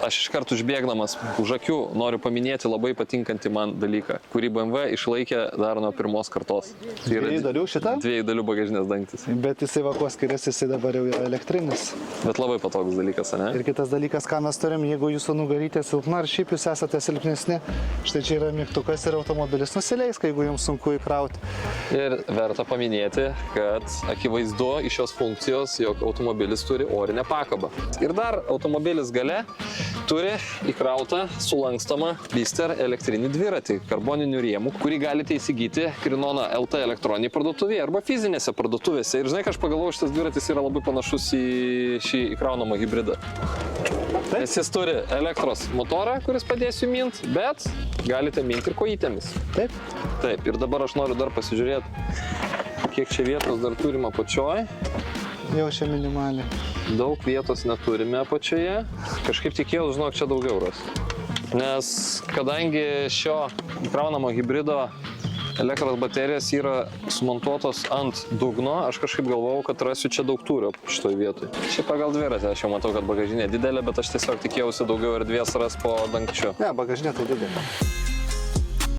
aš iškart užbėgdamas už akių noriu paminėti labai patinkantį man dalyką, kurį BMW išlaikė dar nuo pirmos kartos. Tai yra 2 dalių šitą? 2 dalių bagažinės dangtis. Bet jisai va kuo skiriasi, jisai dabar jau yra elektrinis. Bet labai patogus dalykas, ne? Ir kitas dalykas, ką mes turim, jeigu jūsų nugarytė silpna ar šiaip jūs esate silpnesni, štai čia yra mygtukas ir automobilis nusileis, jeigu jums sunku įkrauti. Ir verta paminėti, kad akivaizdu iš šios funkcijos, jog automobilis turi orinę pakabą. Ir dar automobilis gale turi įkrautą sulankstomą Lister elektrinį dviratį karboninių rėmų, kurį galite įsigyti Krinona LT elektroninėje parduotuvėje arba fizinėse parduotuvėse. Ir žinai, ką aš pagalvojau, šitas dviratis yra labai panašus į šį įkraunamą hybridą. Nes jis turi elektros motorą, kuris padės jums mint, bet galite minti ir kojytėmis. Taip? Taip, ir dabar aš noriu dar pasižiūrėti, kiek čia vietos dar turime apačioj. Jau čia minimaliai. Daug vietos neturime apačioje. Kažkaip tikėjau, žinok, čia daugiau ras. Nes kadangi šio įkraunamo hybrido elektros baterijos yra sumontuotos ant dugno, aš kažkaip galvojau, kad rasiu čia daug tūrio šitoj vietoj. Čia pagal dviratį, aš jau matau, kad bagažinė didelė, bet aš tiesiog tikėjausi daugiau erdvės ras po dangčiu. Ne, bagažinė tai didelė.